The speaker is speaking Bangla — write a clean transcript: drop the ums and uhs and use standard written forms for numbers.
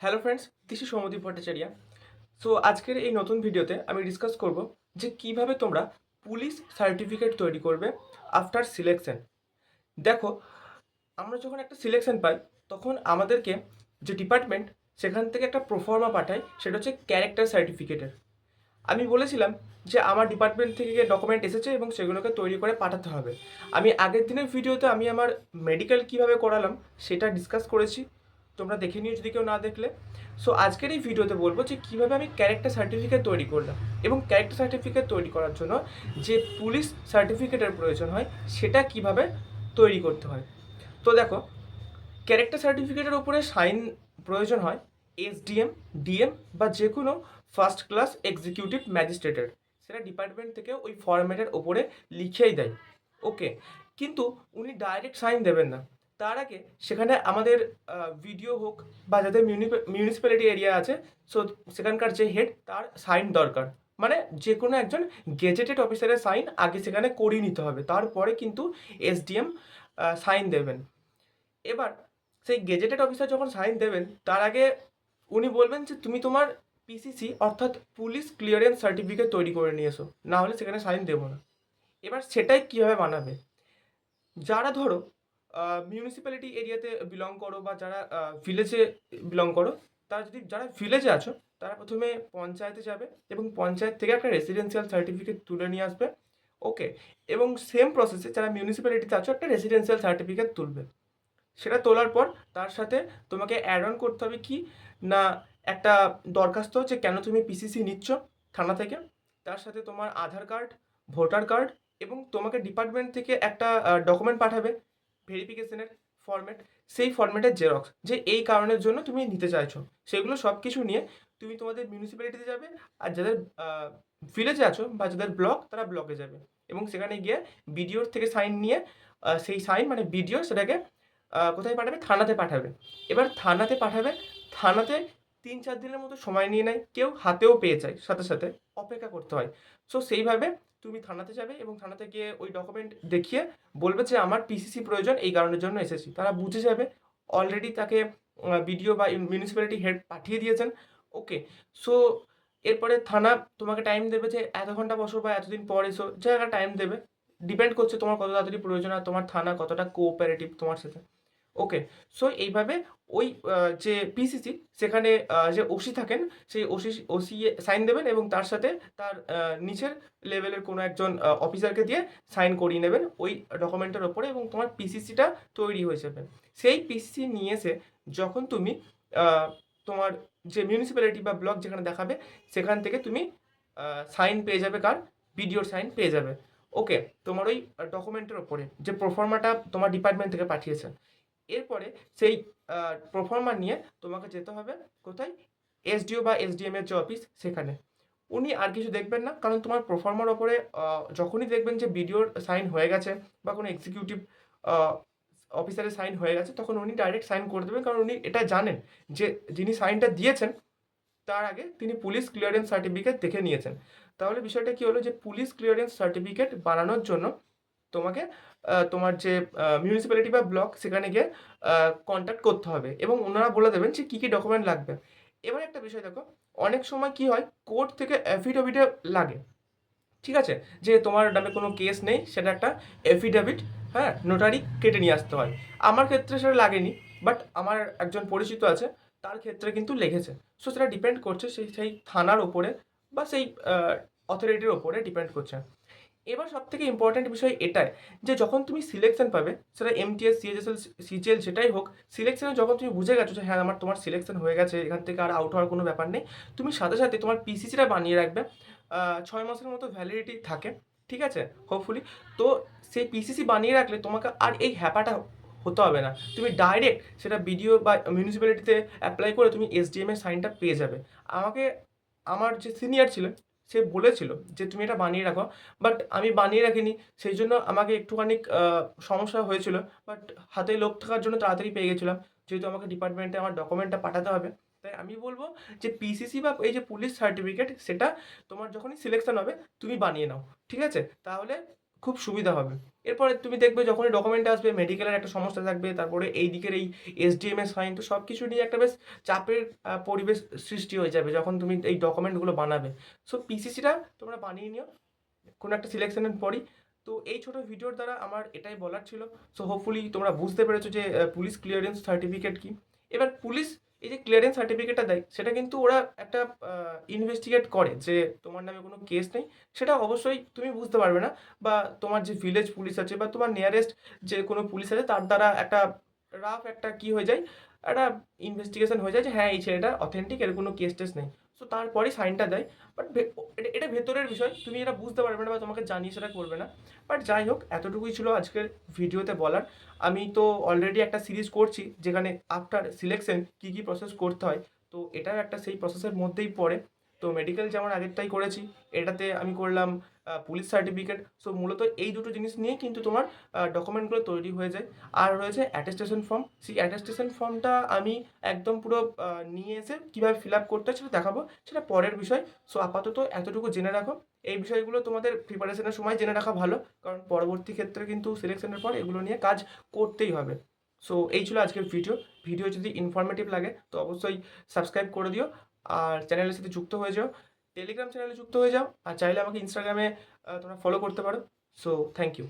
Hello friends, this is Soumyadip Bhattacharya. So আজকের এই নতুন ভিডিওতে আমি ডিসকাস করব যে কিভাবে তোমরা পুলিশ সার্টিফিকেট তৈরি করবে আফটার সিলেকশন। দেখো, আমরা যখন একটা সিলেকশন পাই তখন আমাদেরকে যে ডিপার্টমেন্ট সেখান থেকে একটা প্রোফর্মা পাঠায়, সেটা হচ্ছে ক্যারেক্টার সার্টিফিকেটের। আমি বলেছিলাম যে আমার ডিপার্টমেন্ট থেকে ডকুমেন্ট এসেছে এবং সেগুলোকে তৈরি করে পাঠাতে হবে। আমি আগের দিনের ভিডিওতে আমি আমার মেডিকেল কিভাবে করালাম সেটা ডিসকাস করেছি, তোমরা দেখে নিও যদি কেউ না দেখলে। সো আজকের এই ভিডিওতে বলবো যে কীভাবে আমি ক্যারেক্টার সার্টিফিকেট তৈরি করলাম এবং ক্যারেক্টার সার্টিফিকেট তৈরি করার জন্য যে পুলিশ সার্টিফিকেটের প্রয়োজন হয় সেটা কিভাবে তৈরি করতে হয়। তো দেখো, ক্যারেক্টার সার্টিফিকেটের উপরে সাইন প্রয়োজন হয় এসডিএম, ডিএম বা যে কোনো ফার্স্ট ক্লাস এক্সিকিউটিভ ম্যাজিস্ট্রেটের। সেটা ডিপার্টমেন্ট থেকে ওই ফরম্যাটের ওপরে লিখেই দেয়। ওকে, কিন্তু উনি ডাইরেক্ট সাইন দেবেন না। তার আগে সেখানে আমাদের ভিডিও হোক বা যাদের মিউনিসিপ্যালিটি এরিয়া আছে, সো সেখানকার যে হেড তার সাইন দরকার। মানে যে কোনো একজন গেজেটেড অফিসারের সাইন আগে সেখানে করিয়ে নিতে হবে, তারপরে কিন্তু এসডিএম সাইন দেবেন। এবার সেই গেজেটেড অফিসার যখন সাইন দেবেন তার আগে উনি বলবেন যে তুমি তোমার পিসিসি অর্থাৎ পুলিশ ক্লিয়ারেন্স সার্টিফিকেট তৈরি করে নিয়ে এসো, না হলে সেখানে সাইন দেবো না। এবার সেটাই কীভাবে বানাবে, যারা ধরো মিউনিসিপ্যালিটি এরিয়াতে বিলং করো বা যারা ভিলেজে বিলং করো, তারা যদি যারা ভিলেজে আছো তারা প্রথমে পঞ্চায়েতে যাবে এবং পঞ্চায়েত থেকে একটা রেসিডেন্সিয়াল সার্টিফিকেট তুলে নিয়ে আসবে। ওকে, এবং সেম প্রসেসে যারা মিউনিসিপ্যালিটিতে আছো একটা রেসিডেন্সিয়াল সার্টিফিকেট তুলবে। সেটা তোলার পর তার সাথে তোমাকে অ্যাড অন করতে হবে কি না, একটা দরখাস্ত যে কেন তুমি পিসিসি নিচ্ছ থানা থেকে, তার সাথে তোমার আধার কার্ড, ভোটার কার্ড এবং তোমাকে ডিপার্টমেন্ট থেকে একটা ডকুমেন্ট পাঠাবে ভেরিফিকেশনের ফরম্যাট, সেই ফরম্যাটের জেরক্স যে এই কারণের জন্য তুমি নিতে চাইছো। সেগুলো সব কিছু নিয়ে তুমি তোমাদের মিউনিসিপ্যালিটিতে যাবে, আর যাদের ভিলেজে আছো বা যাদের ব্লক তারা ব্লকে যাবে এবং সেখানে গিয়ে বিডিওর থেকে সাইন নিয়ে সেই সাইন মানে বিডিও সেটাকে কোথায় পাঠাবে, থানাতে পাঠাবে। এবার থানাতে পাঠাবে, থানাতে ৩-৪ দিনের মতো সময় নিয়ে নেয়, কেউ হাতেও পেয়ে যায়, সাথে সাথে অপেক্ষা করতে হয়। সো সেইভাবে তুমি থানাতে যাবে এবং থানাতে গিয়ে ওই ডকুমেন্ট দেখিয়ে বলবে যে আমার পিসিসি প্রয়োজন, এই কারণের জন্য এসেছি। তারা বুঝে যাবে অলরেডি তাকে বিডিও বা মিউনিসিপ্যালিটি হেড পাঠিয়ে দিয়েছেন। ওকে, সো এরপরে থানা তোমাকে টাইম দেবে যে এত ঘন্টা বসো বা এতদিন পর এসো, যা একটা টাইম দেবে। ডিপেন্ড করছে তোমার কত তাড়াতাড়ি প্রয়োজন আর তোমার থানা কতটা কোঅপারেটিভ তোমার সাথে। ওকে, সো এইভাবে ওই যে পিসিসি সেখানে যে ওসি থাকেন সেই ওসি সাইন দেবেন এবং তার সাথে তার নিচের লেভেলের কোনো একজন অফিসারকে দিয়ে সাইন করিয়ে নেবেন ওই ডকুমেন্টের ওপরে এবং তোমার পিসিসিটা তৈরি হয়ে যাবে। সেই পিসিসি নিয়ে এসে যখন তুমি তোমার যে মিউনিসিপ্যালিটি বা ব্লক যেখানে দেখাবে সেখান থেকে তুমি সাইন পেয়ে যাবে, কার বিডিওর সাইন পেয়ে যাবে। ওকে, তোমার ওই ডকুমেন্টের ওপরে যে প্রোফর্মাটা তোমার ডিপার্টমেন্ট থেকে পাঠিয়েছে। এরপরে সেই প্রোফর্মা নিয়ে তোমাকে যেতে হবে কোথায়, এসডিও বা এসডিএম এর যে অফিস সেখানে। উনি আর কিছু দেখবেন না, কারণ তোমার প্রোফর্মার ওপরে যখনই দেখবেন যে বিডিওর সাইন হয়ে গেছে বা কোনো এক্সিকিউটিভ অফিসারের সাইন হয়ে গেছে তখন উনি ডাইরেক্ট সাইন করে দেবেন, কারণ উনি এটা জানেন যে যিনি সাইনটা দিয়েছেন তার আগে তিনি পুলিশ ক্লিয়ারেন্স সার্টিফিকেট দেখে নিয়েছেন। তাহলে বিষয়টা কি হলো যে পুলিশ ক্লিয়ারেন্স সার্টিফিকেট বানানোর জন্য তোমাকে তোমার যে মিউনিসিপ্যালিটি বা ব্লক সেখানে গিয়ে কন্ট্যাক্ট করতে হবে এবং ওনারা বলে দেবেন যে কী কী ডকুমেন্ট লাগবে। এবার একটা বিষয় দেখো, অনেক সময় কি হয় কোর্ট থেকে অ্যাফিডেভিটে লাগে, ঠিক আছে, যে তোমার নামে কোনো কেস নেই, সেটা একটা এফিডেভিট, হ্যাঁ, নোটারি কেটে নিয়ে আসতে হয়। আমার ক্ষেত্রে সেটা লাগেনি, বাট আমার একজন পরিচিত আছে, তার ক্ষেত্রে কিন্তু লেগেছে। সো সেটা ডিপেন্ড করছে সেই সেই থানার ওপরে বা সেই অথরিটির ওপরে ডিপেন্ড করছে। এবার সবথেকে ইম্পর্ট্যান্ট বিষয় এটাই যে যখন তুমি সিলেকশন পাবে, সেটা এমটিএস, সিএইচএসএল, সিজিএল যেটাই হোক, সিলেকশনে যখন তুমি বুঝে গেছো যে হ্যাঁ তোমার সিলেকশন হয়ে গেছে, এখান থেকে আর আউট হওয়ার কোনো ব্যাপার নেই, তুমি সাথে সাথে তোমার পিসিসিটা বানিয়ে রাখবে। ৬ মাসের মতো ভ্যালিডিটি থাকে, ঠিক আছে, হোপফুলি। তো সেই পিসিসি বানিয়ে রাখলে তোমাকে আর এই হ্যাপাটা হতে হবে না, তুমি ডাইরেক্ট সেটা বিডিও বা মিউনিসিপ্যালিটিতে অ্যাপ্লাই করে তুমি এসডিএম এর সাইনটা পেয়ে যাবে। আমাকে আমার যে সিনিয়র ছিলেন সে বলেছিল যে তুমি এটা বানিয়ে রাখো, বাট আমি বানিয়ে রাখিনি, সেই জন্য আমাকে একটুখানি সমস্যা হয়েছিল। বাট হাতে লোক থাকার জন্য তাড়াতাড়ি পেয়ে গেছিলাম, যেহেতু আমাকে ডিপার্টমেন্টে আমার ডকুমেন্টটা পাঠাতে হবে। তাই আমি বলবো যে পিসিসি বা এই যে পুলিশ সার্টিফিকেট সেটা তোমার যখনই সিলেকশন হবে তুমি বানিয়ে নাও, ঠিক আছে, তাহলে খুব সুবিধা হবে। এরপরে তুমি দেখবে যখনই ডকুমেন্ট আসবে মেডিকেলের একটা সমস্যা থাকবে, তারপরে এই দিকের এই এসডিএম এর সাইন, তো সব কিছু নিয়ে একটা বেশ চাপের পরিবেশ সৃষ্টি হয়ে যাবে যখন তুমি এই ডকুমেন্টগুলো বানাবে। সো পিসিসিটা তোমরা বানিয়ে নিও কোনো একটা সিলেকশনের পরই। তো এই ছোট ভিডিওর দ্বারা আমার এটাই বলার ছিল। সো হোপফুলি তোমরা বুঝতে পেরেছো যে পুলিশ ক্লিয়ারেন্স সার্টিফিকেট কি। এবার পুলিশ এই যে ক্লিয়ারেন্স সার্টিফিকেটটা দেয় সেটা কিন্তু ওরা একটা ইনভেস্টিগেট করে যে তোমার নামে কোনো কেস নেই, সেটা অবশ্যই তুমি বুঝতে পারবে না, বা তোমার যে ভিলেজ পুলিশ আছে বা তোমার নিয়ারেস্ট যে কোনো পুলিশ আছে তার দ্বারা একটা রাফ একটা কি হয়ে যায়, একটা ইনভেস্টিগেশন হয়ে যায় যে হ্যাঁ এই ছেলেটা অথেন্টিক, এর কোনো কেস টেস নেই। সো তারপরেই সাইনটা দেয়। বাট এটা ভেতরের বিষয়, তুমি এটা বুঝতে পারবে না বা তোমাকে জানিয়ে সেটা করবে না। বাট যাই হোক, এতটুকুই ছিল আজকের ভিডিওতে বলার। আমি তো অলরেডি একটা সিরিজ করছি যেখানে আফটার সিলেকশন কী কী প্রসেস করতে হয়, তো এটাও একটা সেই প্রসেসের মধ্যেই পড়ে। তো মেডিকেল যেমন আগেরটাই করেছি, এটাতে আমি করলাম পুলিশ সার্টিফিকেট। সো মূলত এই দুটো জিনিস নিয়েই কিন্তু তোমার ডকুমেন্টগুলো তৈরি হয়ে যায়। আর রয়েছে অ্যাটেস্টেশন ফর্ম, সেই অ্যাটেস্টেশন ফর্মটা আমি একদম পুরো নিয়ে এসে কীভাবে ফিল আপ করতে হয় সেটা দেখাবো, সেটা পরের বিষয়। সো আপাতত এতটুকু জেনে রাখো। এই বিষয়গুলো তোমাদের প্রিপারেশনের সময় জেনে রাখা ভালো, কারণ পরবর্তী ক্ষেত্রে কিন্তু সিলেকশনের পর এগুলো নিয়ে কাজ করতেই হবে। সো এই ছিল আজকের ভিডিও। ভিডিও যদি ইনফরমেটিভ লাগে তো অবশ্যই সাবস্ক্রাইব করে দিও, আর চ্যানেলের সাথে যুক্ত হয়ে যাও, টেলিগ্রাম চ্যানেলে যুক্ত হয়ে যাও, আর চাইলে আমাকে ইনস্টাগ্রামে তোমরা ফলো করতে পারো। So thank you.